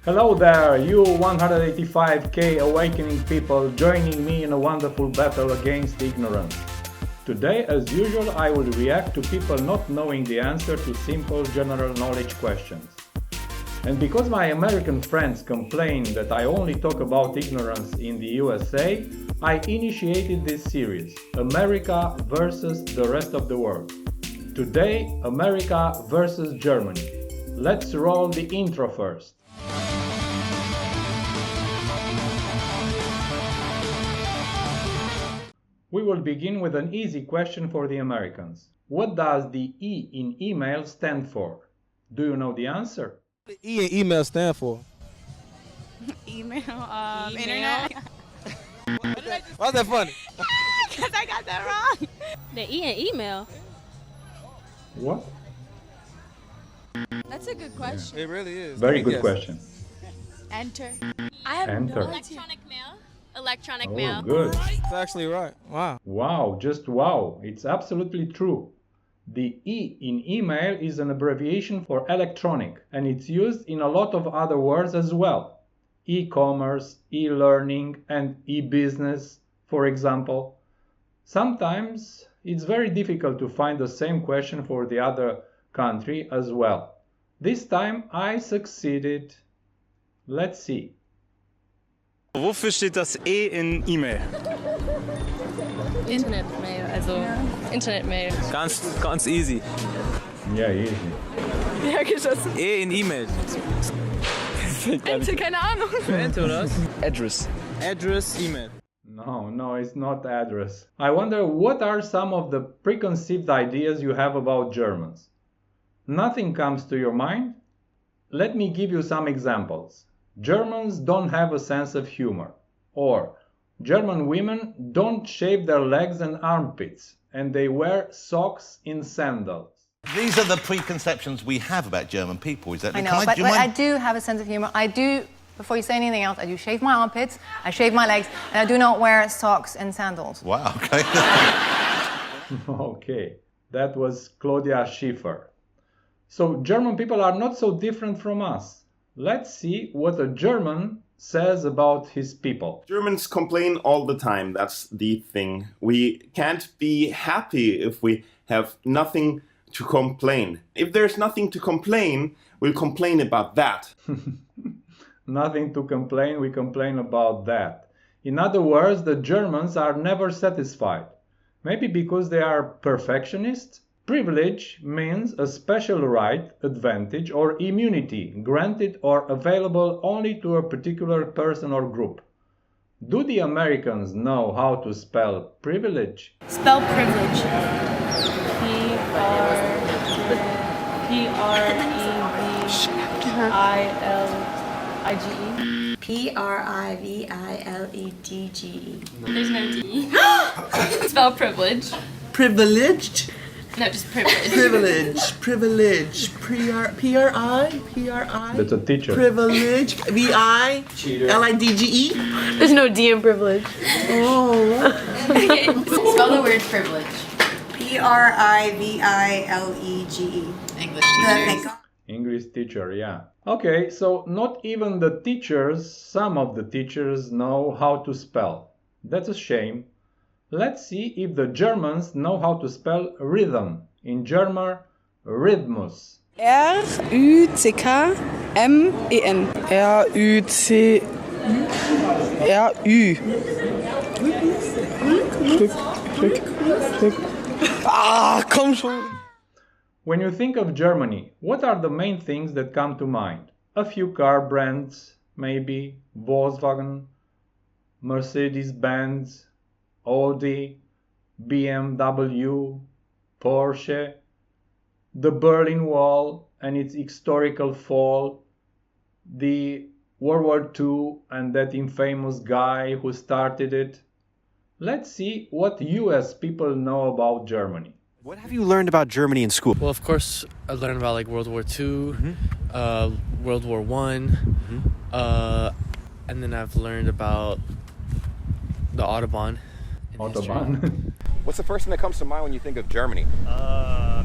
Hello there, you 185k awakening people joining me in a wonderful battle against ignorance. Today, as usual, I will react to people not knowing the answer to simple general knowledge questions. And because my American friends complain that I only talk about ignorance in the USA, I initiated this series, America versus the rest of the world. Today, America versus Germany. Let's roll the intro first. We will begin with an easy question for the Americans. What does the E in email stand for? Do you know the answer? What does E in email stand for? Email. Internet. Why is that funny? Because I got that wrong. The E in email? What? That's a good question. It really is. Very good question. Enter. I have Enter. no electronic mail. Electronic Oh, mail. good. It's actually right. Wow. Wow, just wow. It's absolutely true. The E in email is an abbreviation for electronic, and it's used in a lot of other words as well. E-commerce, e-learning, and e-business, for example. Sometimes it's very difficult to find the same question for the other country as well. This time I succeeded. Let's see. Wofür steht das E in E-Mail? Internetmail, also Internetmail. Ganz easy. Yeah, easy. Ja, geschossen. E in E-Mail. Ente, keine Ahnung. Ente oder was? Address. Address, E-Mail. No, it's not address. I wonder what are some of the preconceived ideas you have about Germans? Nothing comes to your mind? Let me give you some examples. Germans don't have a sense of humor. Or German women don't shave their legs and armpits, and they wear socks in sandals. These are the preconceptions we have about German people. Is that? I know, but I do have a sense of humor. I do, before you say anything else, I do shave my armpits, I shave my legs, and I do not wear socks and sandals. Wow. Okay. Okay, that was Claudia Schiffer. So German people are not so different from us. Let's see what a German says about his people. Germans complain all the time. That's the thing. We can't be happy if we have nothing to complain. If there's nothing to complain, we'll complain about that. Nothing to complain, we complain about that. In other words, the Germans are never satisfied. Maybe because they are perfectionists? Privilege means a special right, advantage, or immunity granted or available only to a particular person or group. Do the Americans know how to spell privilege? Spell privilege. P-R-E-V-I-L-I-G-E. P-R-I-V-I-L-E-D-G-E. There's no D. Spell privilege. Privileged? No, just privilege. Privilege. P-R-I? That's a teacher. Privilege. V-I-L-I-D-G-E? There's no D in privilege. Oh. Okay. Spell the word privilege. P-R-I-V-I-L-E-G-E. English teacher. English teacher, yeah. Okay, so not even the teachers, some of the teachers know how to spell. That's a shame. Let's see if the Germans know how to spell rhythm. In German, Rhythmus. R-U-C-K-M-E-N. R-U-C-R-U. Klick. Ah, komm schon. When you think of Germany, what are the main things that come to mind? A few car brands, maybe Volkswagen, Mercedes-Benz, Audi, BMW, Porsche, the Berlin Wall and its historical fall, the World War II and that infamous guy who started it. Let's see what US people know about Germany. What have you learned about Germany in school? Well, of course, I learned about like World War II, World War I, and then I've learned about the Autobahn. Autobahn. What's the first thing that comes to mind when you think of Germany?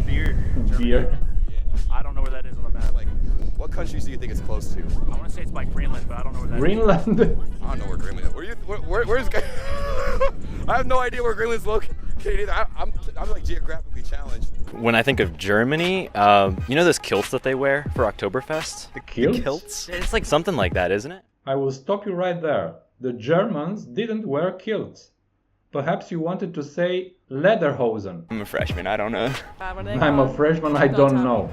Beer. Beer. I don't know where that is on the map. Like, What countries do you think it's close to? I want to say it's by Greenland, but I don't know where that Greenland? is. I don't know where Greenland is. Where's I have no idea where Greenland's located either. I'm like geographically challenged. When I think of Germany, you know those kilts that they wear for Oktoberfest? The kilts? The kilts? It's like something like that, isn't it? I will stop you right there. The Germans didn't wear kilts. Perhaps you wanted to say lederhosen. I'm a freshman, I don't know. I'm a freshman, I don't know.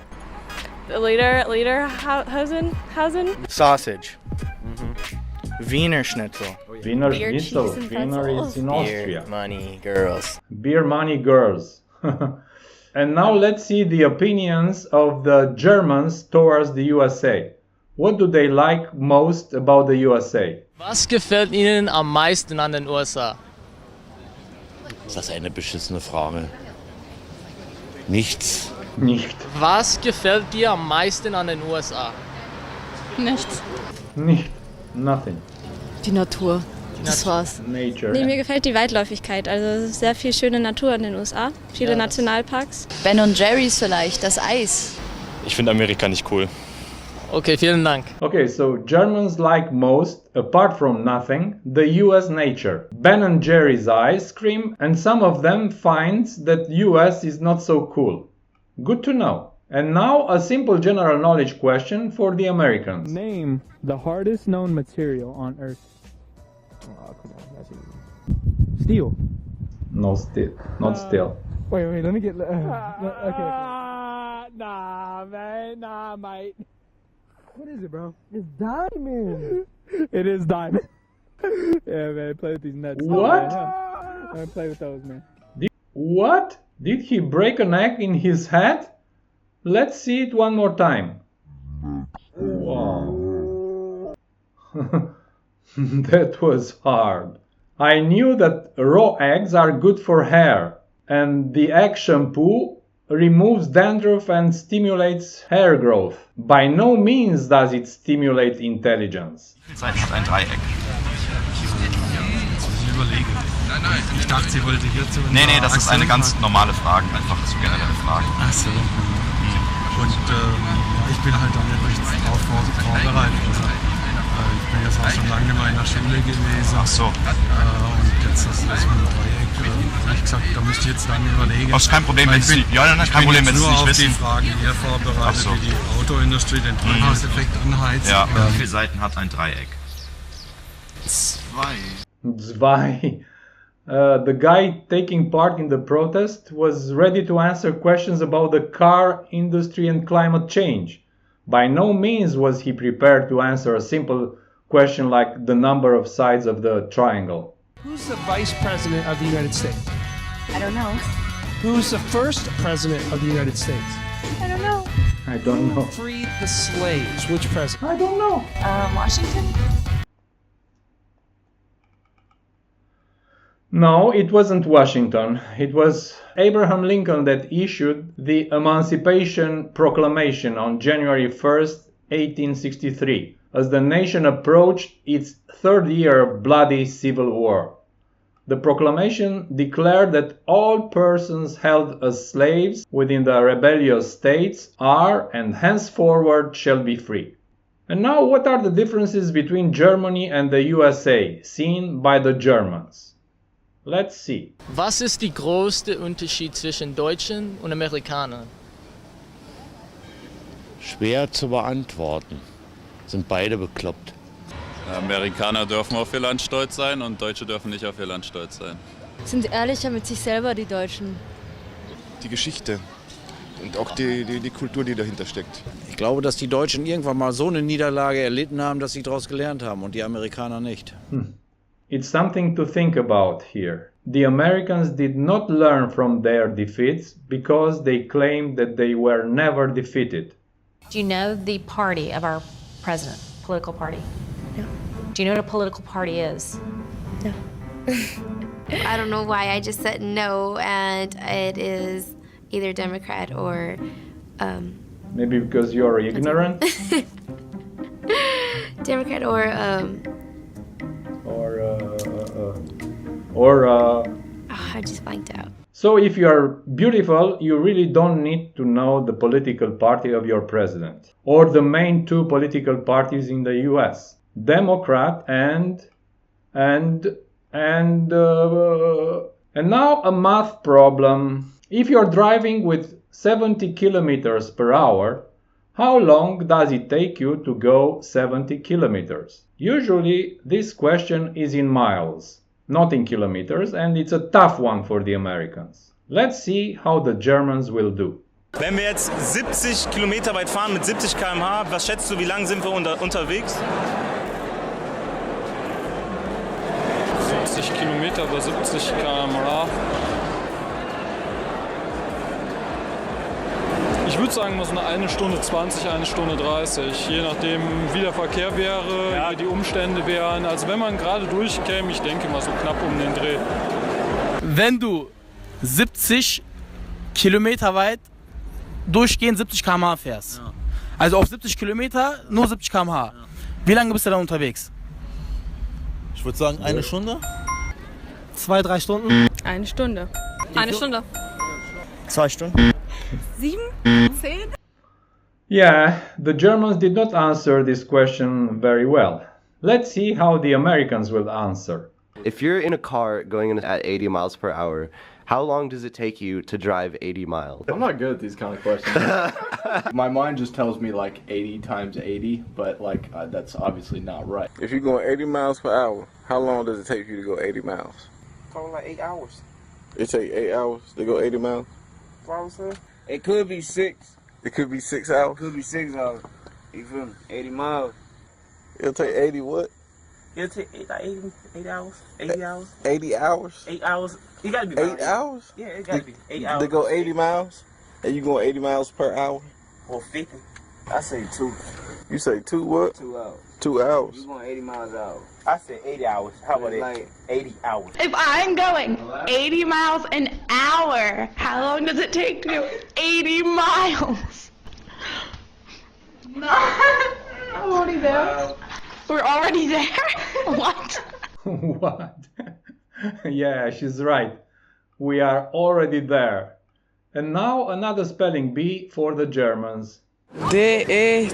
Hausen? Sausage. Wiener Schnitzel. Wiener Schnitzel. Wiener is in Austria. Beer, money, girls. Beer, money, girls. And now let's see the opinions of the Germans towards the USA. What do they like most about the USA? Was gefällt Ihnen am meisten an den USA? Das ist eine beschissene Frage. Nichts. Nicht. Was gefällt dir am meisten an den USA? Nichts. Nicht. Nothing. Die Natur. Das war's. Nature. Nee, mir gefällt die Weitläufigkeit. Also sehr viel schöne Natur in den USA. Viele Nationalparks. Ben Jerry's vielleicht, das Eis. Ich finde Amerika nicht cool. Okay, vielen Dank. Okay, so Germans like most, apart from nothing, the US nature, Ben & Jerry's ice cream, and some of them finds that US is not so cool. Good to know. And now a simple general knowledge question for the Americans. Name the hardest known material on Earth. Oh, come on, that's easy. Steel. No steel. Not steel. Wait, let me get... okay. Nah, man. Nah, mate. What is it, bro? It's diamond. It is diamond. Yeah, man, play with these nuts. What? I'm gonna play with those, man. What? Did he break an egg in his head? Let's see it one more time. Wow. That was hard. I knew that raw eggs are good for hair, and the egg shampoo removes dandruff and stimulates hair growth. By no means does it stimulate intelligence. Seiten hat ein Dreieck. Nein, ich dachte, sie wollte hierzu... Nee, das ist eine ganz normale Frage, einfach so generelle Fragen. Ach so. Und ich bin halt da nicht drauf vorbereitet. Also, ich bin jetzt auch schon lange nicht mehr in der Schule gewesen. Ach so. Und jetzt ist das mit dem Dreieck. Ehrlich gesagt, da müsste ich jetzt dann überlegen. Das ist kein Problem, wenn Sie kein Problem, wenn Sie es nicht wissen. Ich bin nur auf die Fragen hier vorbereitet, wie die Autoindustrie den Treibhauseffekt anheizt. Ja, wie viele Seiten hat ein Dreieck? Zwei. The guy taking part in the protest was ready to answer questions about the car industry and climate change. By no means was he prepared to answer a simple question like the number of sides of the triangle. Who's the vice president of the United States? I don't know. Who's the first president of the United States? I don't know. I don't know. Who freed the slaves? Which president? I don't know. Washington? No, it wasn't Washington. It was Abraham Lincoln that issued the Emancipation Proclamation on January 1st, 1863, as the nation approached its third year of bloody civil war. The proclamation declared that all persons held as slaves within the rebellious states are and henceforward shall be free. And now what are the differences between Germany and the USA seen by the Germans? Let's see. Was ist die größte Unterschied zwischen Deutschen und Amerikanern? Schwer zu beantworten. Sind beide bekloppt. Amerikaner dürfen auf ihr Land stolz sein und Deutsche dürfen nicht auf ihr Land stolz sein. Sind ehrlicher mit sich selber, die Deutschen. Die Geschichte und auch die Kultur, die dahinter steckt. Ich glaube, dass die Deutschen irgendwann mal so eine Niederlage erlitten haben, dass sie daraus gelernt haben und die Amerikaner nicht. It's something to think about here. The Americans did not learn from their defeats because they claimed that they were never defeated. Do you know the party of our president, political party? No. Do you know what a political party is? No. I don't know why, I just said no, and it is either Democrat or... Maybe because you're ignorant? Democrat or... Oh, I just blanked out. So if you are beautiful, you really don't need to know the political party of your president, or the main two political parties in the US, Democrat and now a math problem. If you're driving with 70 kilometers per hour, how long does it take you to go 70 kilometers? Usually this question is in miles, not in kilometers, and it's a tough one for the Americans. Let's see how the Germans will do. Wenn wir jetzt 70 Kilometer weit fahren mit 70 km/h, was schätzt du, wie lang sind wir unterwegs? 70 Kilometer bei 70 km/h. Ich würde sagen, was eine Stunde 20, eine Stunde 30, je nachdem, wie der Verkehr wäre, wie die Umstände wären. Also wenn man gerade durchkäme, ich denke mal so knapp um den Dreh. Wenn du 70 Kilometer weit durchgehend 70 km/h fährst, also auf 70 Kilometer nur 70 km/h, wie lange bist du dann unterwegs? Ich würde sagen, eine Stunde. 2-3 Stunden? Eine Stunde. Eine Stunde. 2 Stunden. 7? 10? Yeah, the Germans did not answer this question very well. Let's see how the Americans will answer. If you're in a car going at 80 miles per hour, how long does it take you to drive 80 miles? I'm not good at these kind of questions. My mind just tells me like 80 times 80, but like that's obviously not right. If you're going 80 miles per hour, how long does it take you to go 80 miles? Probably like 8 hours. It take 8 hours to go 80 miles? Probably. It could be 6. It could be 6 hours? It could be 6 hours. You feel me? 80 miles. It'll take 80 what? It'll take 8 hours. 80 hours. 80 hours? 8 hours. You gotta be 8 hours? Yeah, it gotta be 8 hours. To go 80 miles? And you going 80 miles per hour? Or 50. I say 2. You say 2 what? 2 hours. 2 hours. You going 80 miles an hour. I said 80 hours. How about it? Like 80 hours. If I'm going 80 miles an hour, how long does it take to go 80 miles? No. I'm already there. We're already there? What? What? Yeah, she's right. We are already there. And now another spelling bee for the Germans. D-E-T-A-I-R-T.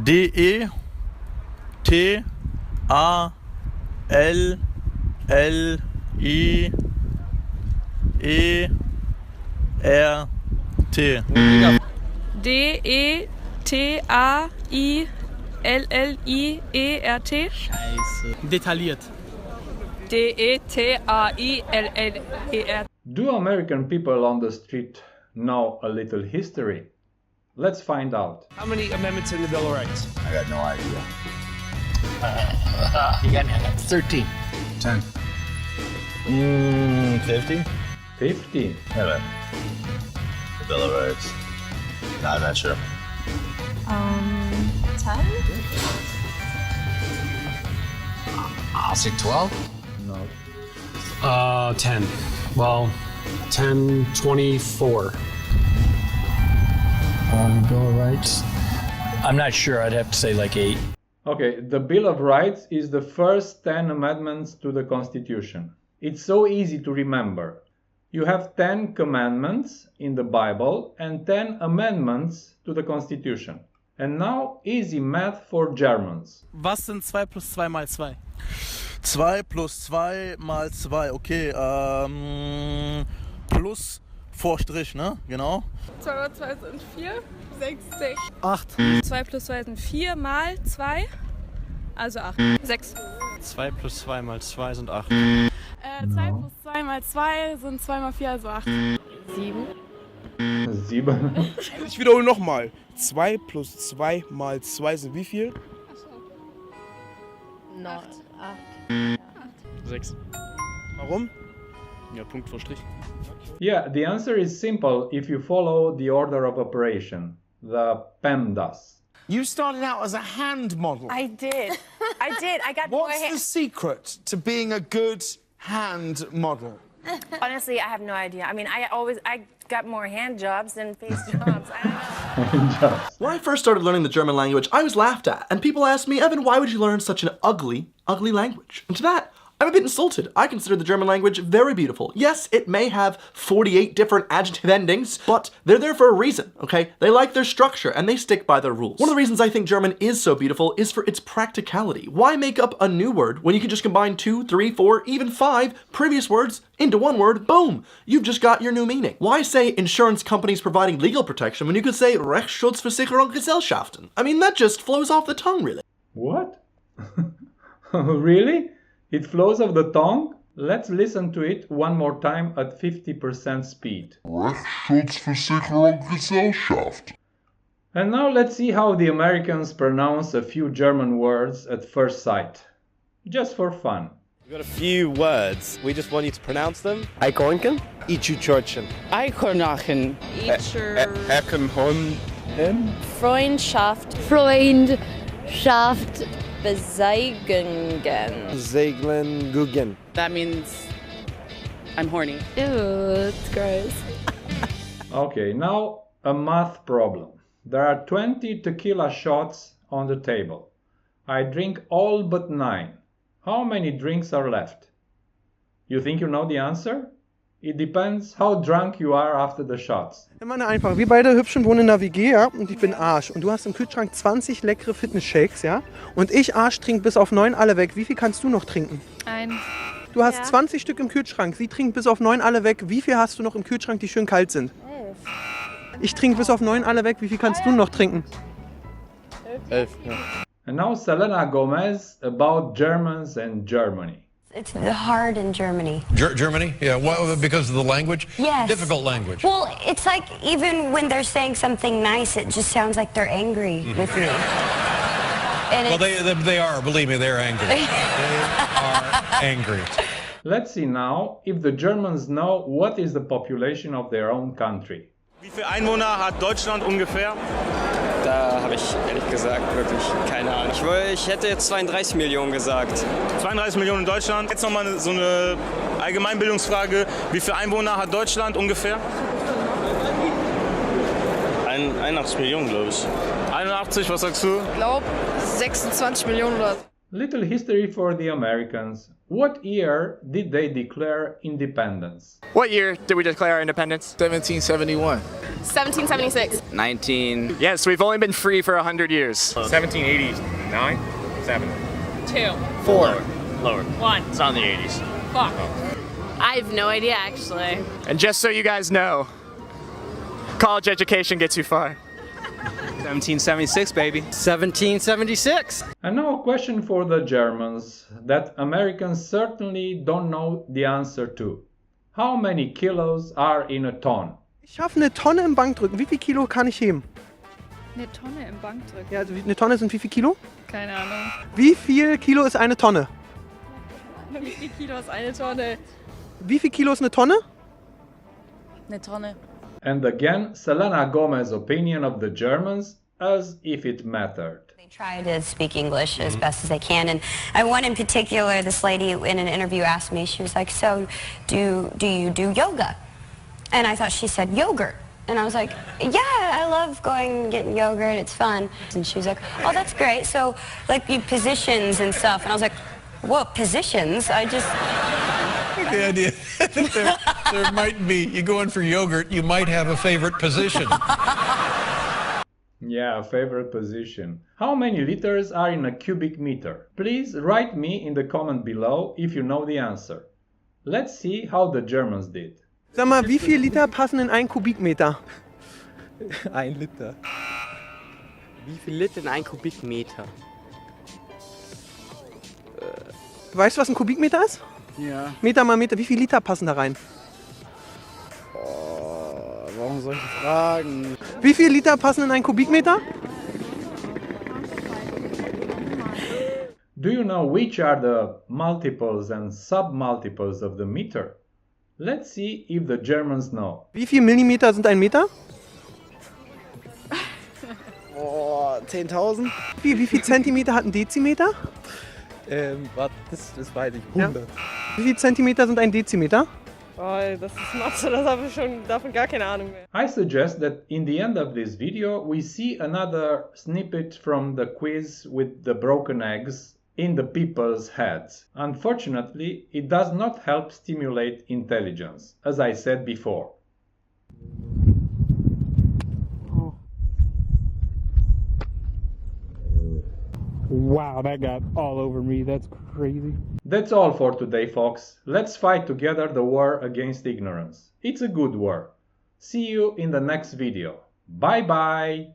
D-E-T-A-L-L-I-E-R-T. D-E-T-A-I-L-L-I-E-R-T. Scheiße. Detailliert. D-E-T-A-I-L-L-E-R. Do American people on the street know a little history? Let's find out. How many amendments in the Bill of Rights? I got no idea. You got 13. 10. 50? 50. Wait a minute. The Bill of Rights. No, I'm not sure. 10? I'll say 12. No. 10. Well, 10, 24. Bill of Rights. I'm not sure. I'd have to say like 8. Okay, the Bill of Rights is the first 10 amendments to the Constitution. It's so easy to remember. You have 10 commandments in the Bible and 10 amendments to the Constitution. And now easy math for Germans. Was sind 2 plus 2 mal 2? 2 plus 2 mal 2, okay, plus vor Strich, ne? Genau. 2 mal 2 sind 4, 60. 8. 2 plus 2 sind 4 mal 2, also 8. 6. 2 plus 2 mal 2 sind 8. 2 plus 2 mal 2 sind 2 mal 4, also 8. 7. 7. Ich wiederhole nochmal. 2 plus 2 mal 2 sind wie viel? 8. 6. Warum? Ja, Punkt vor Strich. Yeah, the answer is simple if you follow the order of operation, the PEMDAS. You started out as a hand model. I did. I got more What's the secret to being a good hand model? Honestly, I have no idea. I mean, I got more hand jobs than face jobs. When I first started learning the German language, I was laughed at, and people asked me, Evan, why would you learn such an ugly language? And to that, I'm a bit insulted. I consider the German language very beautiful. Yes, it may have 48 different adjective endings, but they're there for a reason, okay? They like their structure and they stick by their rules. One of the reasons I think German is so beautiful is for its practicality. Why make up a new word when you can just combine 2, 3, 4, even 5 previous words into one word? Boom! You've just got your new meaning. Why say insurance companies providing legal protection when you could say Rechtsschutzversicherungsgesellschaften? I mean, that just flows off the tongue, really. What? Really? It flows off the tongue? Let's listen to it one more time at 50% speed. Rechtsschutzversicherungsgesellschaft. And now let's see how the Americans pronounce a few German words at first sight. Just for fun. We've got a few words. We just want you to pronounce them. Eichhornchen? Ichuchorchen. Eichhornachen. Eckenhorn. Freundschaft. Freundschaft. Beseigungen. Seglen Guggen. That means I'm horny. Ew, it's gross. Okay, now a math problem. There are 20 tequila shots on the table. I drink all but 9. How many drinks are left? You think you know the answer? It depends how drunk you are after the shots. Ich meine einfach, wir beide Hübschen wohnen in der WG, ja, und ich bin Arsch. Und du hast im Kühlschrank 20 leckere Fitness-Shakes, ja? Und ich Arsch trinke bis auf 9 alle weg. Wie viel kannst du noch trinken? Ein. Du hast 20 Stück im Kühlschrank. Sie trinkt bis auf 9 alle weg. Wie viel hast du noch im Kühlschrank, die schön kalt sind? 11. Ich trinke bis auf 9 alle weg. Wie viel kannst du noch trinken? 11. Ja. And now Selena Gomez about Germans and Germany. It's hard in Germany. Germany? Yeah, well, because of the language? Yes. Difficult language. Well, it's like even when they're saying something nice, it just sounds like they're angry with me. And Well, they are, believe me, they're angry. They are angry. Let's see now if the Germans know what is the population of their own country. Wie viele Einwohner hat Deutschland ungefähr? Da habe ich ehrlich gesagt wirklich keine Ahnung. Ich hätte jetzt 32 Millionen gesagt. 32 Millionen in Deutschland. Jetzt nochmal so eine Allgemeinbildungsfrage. Wie viele Einwohner hat Deutschland ungefähr? 81 Millionen, glaube ich. 81, was sagst du? Ich glaube 26 Millionen oder. Little history for the Americans. What year did they declare independence? What year did we declare our independence? 1771. 1776. 19. Yes, we've only been free for 100 years. 1789? 7. 2. 4. Lower. 1. It's on the 80s. Fuck. I have no idea, actually. And just so you guys know, college education gets you far. 1776, baby. 1776. And now a question for the Germans that Americans certainly don't know the answer to. How many kilos are in a ton? Ich schaffe eine Tonne im Bankdrücken. Wie viel Kilo kann ich heben? Eine Tonne im Bankdrücken. Ja, also eine Tonne sind wie viel Kilo? Keine Ahnung. Wie viel Kilo ist eine Tonne? Wie viel Kilo ist eine Tonne? Wie viel Kilo ist eine Tonne? Eine Tonne. And again, Selena Gomez's opinion of the Germans as if it mattered. They try to speak English as best as they can, and one in particular, this lady in an interview asked me, she was like, so do you do yoga? And I thought she said yogurt. And I was like, yeah, I love going and getting yogurt, it's fun. And she was like, oh, that's great. So, like, you positions and stuff. And I was like, whoa, positions? I just... The idea that there might be, you go in for yogurt, you might have a favorite position. Yeah, favorite position. How many liters are in a cubic meter? Please write me in the comment below if you know the answer. Let's see how the Germans did. Sag mal, wie viel Liter passen in 1 Kubikmeter? 1 Liter. Wie viel Liter in 1 Kubikmeter? Weißt du, was ein Kubikmeter ist? Ja. Meter mal Meter, wie viel Liter passen da rein? Oh, warum solche Fragen? Wie viel Liter passen in 1 Kubikmeter? Do you know which are the multiples and submultiples of the meter? Let's see if the Germans know. Wie viel Millimeter sind ein Meter? Oh, 10.000? Wie viel Zentimeter hat ein Dezimeter? Warte, das weiß ich. 100. Ja. Wie viel Zentimeter sind ein Dezimeter? Oh, das ist Mathe, das habe ich schon davon gar keine Ahnung mehr. I suggest that in the end of this video we see another snippet from the quiz with the broken eggs in the people's heads. Unfortunately, it does not help stimulate intelligence, as I said before. Wow, that got all over me. That's crazy. That's all for today, folks. Let's fight together the war against ignorance. It's a good war. See you in the next video. Bye bye!